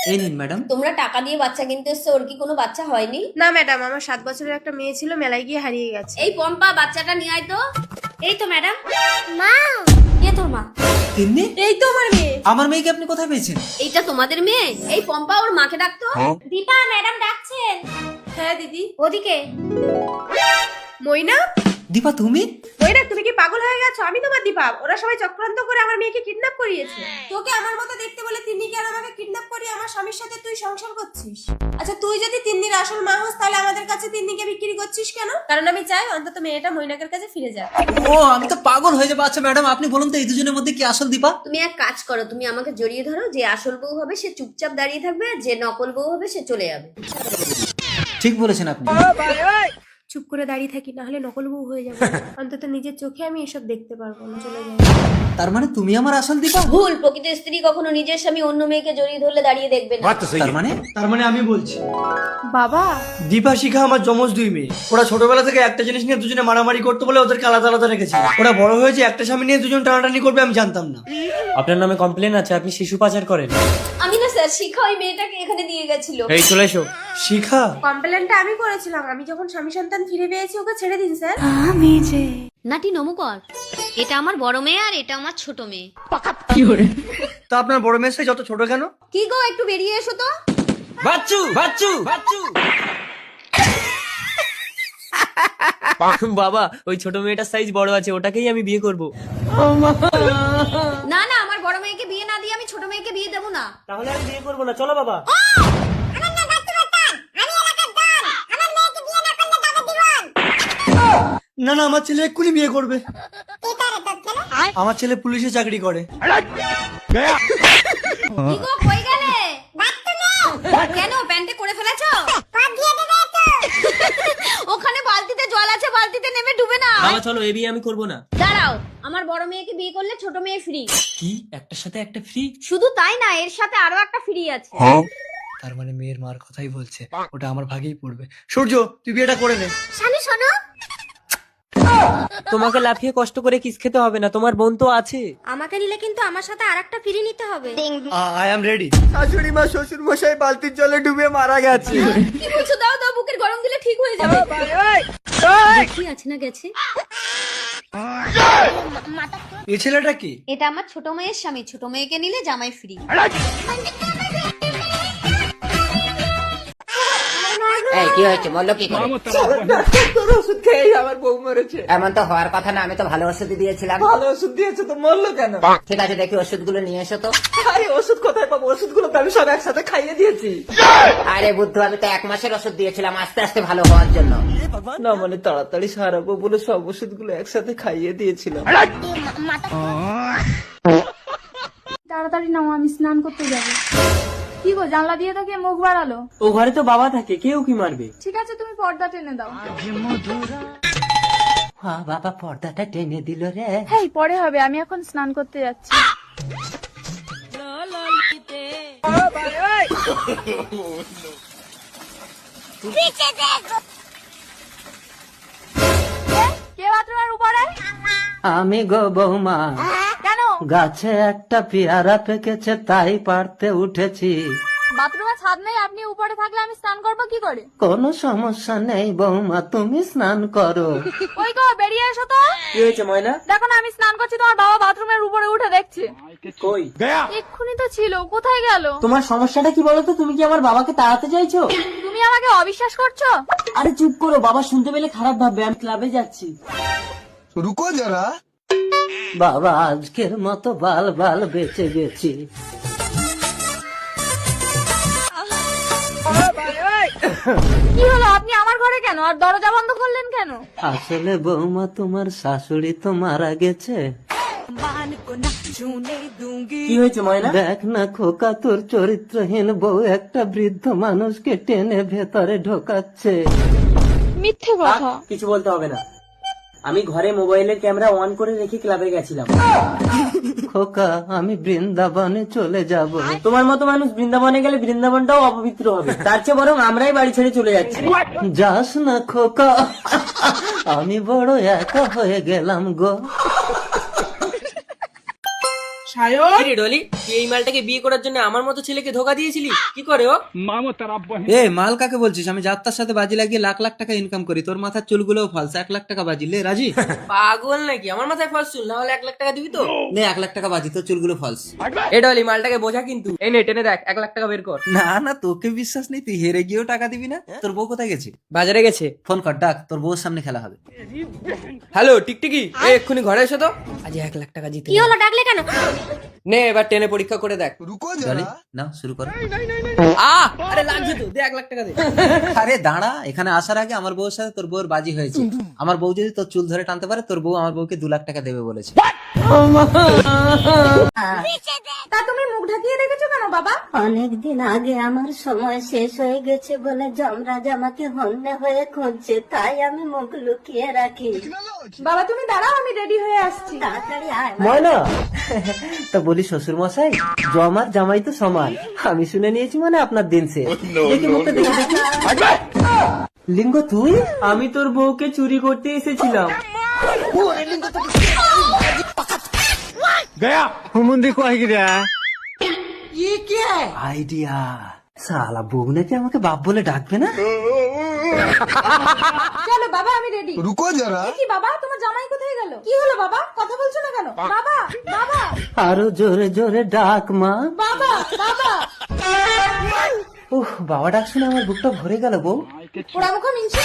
এই নিন ম্যাডাম। তোমরা টাকা দিয়ে বাচ্চা কিনতে এসছো, ওর কি কোনো বাচ্চা হয়নি? না ম্যাডাম, আমার 7 বছরের একটা মেয়ে ছিল, মেলায় গিয়ে হারিয়ে গেছে। এই পম্পা, বাচ্চাটা নিয়ে আয় তো। এই তো ম্যাডাম। মা, কে তোর মা? তিন্নি, এই তো আমার মেয়ে। আমার মেয়েকে আপনি কোথায় পেয়েছেন? এইটা তোমাদের মেয়ে? এই পম্পা, ওর মাকে ডাকতো। দীপা ম্যাডাম ডাকছেন। হ্যাঁ দিদি। ওদিকে। মইনা, দীপা তুমি? মইনা তুমি কি পাগল হয়ে গেছো? আমি তোমার দীপা। ওরা সবাই চক্রান্ত করে আমার মেয়েকে কিডন্যাপ করিয়েছে। তোকে আমার মতো দেখতে বলে তিন্নিকে আর আমাকে কিডন্যাপ করিয়ে আমার স্বামীর সাথে তুই সংসার করছিস। আচ্ছা তুই যদি তিন্নির আসল মা হোস তাহলে আমাদের কাছে তিন্নিকে বিক্রি করছিস কেন? কারণ আমি চাই অন্তত মেয়েটা মইনাকের কাছে ফিরে যাক। ও, আমি তো পাগল হয়ে যাবো। আচ্ছা ম্যাডাম, আপনি বলুন তো এই দুজনের মধ্যে কি আসল দীপা? তুমি এক কাজ করো, তুমি আমাকে জড়িয়ে ধরো। যে আসল বউ হবে সে চুপচাপ দাঁড়িয়ে থাকবে, আর যে নকল বউ হবে সে চলে যাবে। ঠিক বলেছেন আপনি। চুপ করে দাঁড়িয়ে থাকি, না হলে নকল বউ হয়ে যাবে। অন্তত নিজের চোখে আমি এসব দেখতে পারবো না। চলে যাই। তার মানে তুমি আমার আসল দীপা? ভুল। প্রকৃত স্ত্রী কখনো নিজের স্বামী অন্য মেয়েকে জড়িয়ে ধরলে দাঁড়িয়ে দেখবে না। তার মানে আমি বলছি, বাবা, দীপা শিখা আমার যমজ দুই মেয়ে। ওরা ছোটবেলা থেকে একটা জিনিস নিয়ে দুজনে মারামারি করতে বলে ওদেরকে আলাদা আলাদা রেখেছে। ওরা বড় হয়েছে একটা স্বামী নিয়ে দুজন টানাটানি করবে, আমি জানতাম না। আপনার নামে কমপ্লেন আছে, আপনি শিশু পাচার করেন। আমি না স্যার, শিখা ওই মেয়েটাকে এখানে নিয়ে গেছিল। এই চলে এসো। শিখা? কমপ্লেনটা আমি করেছিলাম। আমি যখন স্বামী সন্তান ফিরে পেয়েছি ওকে ছেড়ে দিন স্যার। নাটি নমুকর, এটা আমার বড় মেয়ে আর এটা আমার ছোট মেয়ে। তা আপনার বড় মেয়ের সাইজ যত ছোট কেন? কি গো, একটু বেরিয়ে এসো তো। বাচ্চু বাচ্চু বাচ্চু বাবা, ওই ছোট মেয়েটার সাইজ বড় আছে, ওটাকেই আমি বিয়ে করব। না না, আমার বড় মেয়েকে বিয়ে না দিয়ে আমি ছোট মেয়েকে বিয়ে দেবো না। তাহলে আমি বিয়ে করবো না, চলো বাবা। না না, আমার ছেলে এক্ষুনি বিয়ে করবে। আমার ছেলে পুলিশে চাকরি করে। কি গো, কই গেলে? কেন, প্যান্টে করে ফেলেছো? ওখানে বালতিতে জল আছে, বালতিতে নেমে ডুবে না। বাবা চলো, এই বিয়ে আমি করবো না। দাঁড়াও, আমার বড় মেয়েকে বিয়ে করলে ছোট মেয়ে ফ্রি। কি, একটার সাথে একটা ফ্রি? শুধু তাই না, এর সাথে আরো একটা ফ্রি আছে। তার মানে মেয়ের মার কথাই বলছে, ওটা আমার ভাগেই পড়বে। সূর্য, তুই বিয়েটা করে নে। স্বামী শোনো, তোমাকে লাফিয়ে কষ্ট করে কিস খেতে হবে না, তোমার বোন তো আছে। আমাকে নিলে কিন্তু আমার সাথে আরেকটা ফ্রি নিতে হবে। I am ready. শাশুড়ি মা শ্বশুর মশাই বালতির জলে ডুবে মারা গেছে। কি বলছো? দাও দাও, বুকের গরম দিলে ঠিক হয়ে যাবে। কি আছে না গেছে? এই ছেলেটা কি? এটা আমার ছোট মেয়ের স্বামী। ছোট মেয়েকে নিলে জামাই ফ্রি। এই কি হয়েছে বললো কি করে? ওষুধ খেয়ে আমার বউ মরেছে। এমন তো হওয়ার কথা না, আমি তো ভালো ওষুধ দিয়েছিলাম। ভালো ওষুধ দিয়েছে তো মরলো কেন? ঠিক আছে, দেখি ওষুধগুলো নিয়ে এসো তো। আরে ওষুধ কোথায় পাবো? ওষুধগুলো তো আমি সব একসাথে খাইয়ে দিয়েছি। আরে বুদ্ধু, আমি তো 1 মাসের ওষুধ দিয়েছিলাম আস্তে আস্তে ভালো হওয়ার জন্য। না মানে তাড়াতাড়ি সারাবো বলে সব ওষুধগুলো একসাথে খাইয়ে দিয়েছিলাম। তাড়াতাড়ি নাও, আমি স্নান করতে যাব। কি গো, জানলা দিয়ে তো কে মুখ বাড়ালো? ও ঘরে তো বাবা থাকে, কেউ কি মারবে? ঠিক আছে, তুমি পর্দা টেনে দাও। বাবা পর্দাটা টেনে দিল রে। হ্যাঁ, পরে হবে, আমি এখন স্নান করতে যাচ্ছি। কে বাথরুমের উপরে? আমি গো বৌমা, কেন? গাছে একটা পেয়ারা পেকেছে তাই পারতে উঠেছি। বাথরুমে ছাদ নেই, আপনি উপরে থাকলে আমি স্নান করবো কি করে? কোনো সমস্যা নেই বৌমা, তুমি স্নান করো। ওই গো, বেরিয়ে এসো তো। কি হয়েছে ময়না? দেখো না, আমি স্নান করছি, তোমার বাবা বাথরুমের উপরে উঠে দেখছে। কই? এক্ষুনি তো ছিল, কোথায় গেল? তোমার সমস্যাটা কি বলো তো? তুমি কি আমার বাবাকে তাড়াতে চাইছো? তুমি আমাকে অবিশ্বাস করছো? আরে চুপ করো, বাবা শুনতে পেলে খারাপ ভাববে। আমি ক্লাবে যাচ্ছি। रुको जरा। বাবা আজকের মতো বাল বাল বেঁচে গেছি। কি হলো, আপনি আমার ঘরে কেন আর দরজা বন্ধ করলেন কেন? আসলে বৌমা, তোমার শাশুড়ি তো মারা গেছে। কি হয়েছে ময়না? দেখ না খোকা, তোর চরিত্রহীন বউ একটা বৃদ্ধ মানুষকে টেনে ভেতরে ঢোকাচ্ছে। মিথ্যে কথা। কিছু বলতে হবে না, আমি ঘরে মোবাইলের ক্যামেরা অন করে রেখে ক্লাবে গেছিলাম। খোকা, আমি বৃন্দাবনে চলে যাব। তোমার মতো মানুষ বৃন্দাবনে গেলে বৃন্দাবনটাও অপবিত্র হবে, তার চেয়ে বরং আমরাই বাড়ি ছেড়ে চলে যাচ্ছি। যাস না খোকা, আমি বড় একা হয়ে গেলাম গো। রে ডলি, তুই এই মালটাকে বিয়ে করার জন্য আমার মতো ছেলেকে ধোকা দিয়েছিলি? কি করে ও? এ মাল কাকে বলছিস? আমি যাত্রার সাথে বাজি লাগিয়ে লাখ লাখ টাকা ইনকাম করি, তোর মাথার চুলগুলোও ফলস। 1 লাখ টাকা বাজি লে, রাজি? পাগল নাকি? আমার মাথায় ফার্স্ট চুল, না হলে 1 লাখ টাকা দিবি তো? নে 1 লাখ টাকা বাজি, তোর চুলগুলো ফলস। এ ডলি, মালটাকে বোঝা কিন্তু। এই নে টেনে দেখ, 1 লাখ টাকা বের কর। না না, তোকে বিশ্বাস নেই, তুই হেরে গিয়েও টাকা দিবি না। তোর বউ কোথায় গেছে? বাজারে গেছে। ফোন কর, ডাক, তোর বউর সামনে খেলা হবে। হ্যালো টিকটিকি, এক্ষুনি ঘরে এসো তো, আজ 1 লাখ টাকা জিতে। কি হলো, ডাকলে কেন? নে এবার টেনে পরীক্ষা করে দেখ। रुको চলে जरा নাও, শুরু করো। আরে লাগছে তো, দে 1 লাখ টাকা দে। আরে দাঁড়া, এখানে আসার আগে আমার বউর সাথে তোর বউর বাজি হয়েছে। আমার বউ যদি তোর চুল ধরে টানতে পারে, তোর বউ আমার বউকে 2 লাখ টাকা দেবে বলেছে। তা তুমি মুখ ঢাকিয়ে রেখেছো কেন বাবা? অনেকদিন আগে আমার সময় শেষ হয়ে গেছে বলে যমরাজ আমাকে হন্যে হয়ে খুঁজছে, তাই আমি মুখ লুকিয়ে রাখি। বাবা তুমি দাঁড়াও, আমি রেডি হয়ে আসছি। তাড়াতাড়ি আয়। ময়না, তা বলি শ্বশুর মশাই, জমার জামাই তো সমান। আমি শুনে নিয়েছি মানে আপনার দিন সে। দেখি মুখটা, দেখি দেখি। লিঙ্গ তুই? আমি তোর বউকে চুরি করতে এসেছিলাম। আইডিয়া, শালা বউ নাকি আমাকে বাপ বলে ডাকবে না? চলো বাবা, আমি রেডি। रुको जरा কি বাবা, তোমার জামাই কোথায় গেল? কি হলো বাবা, কথা বলছো না কেন? বাবা, বাবা, আরো জোরে জোরে ডাক মা। বাবা, বাবা। উহ, বাবা ডাক শুনে আমার বুকটা ভরে গেল বউ। পোড়ামুখো মিনছে।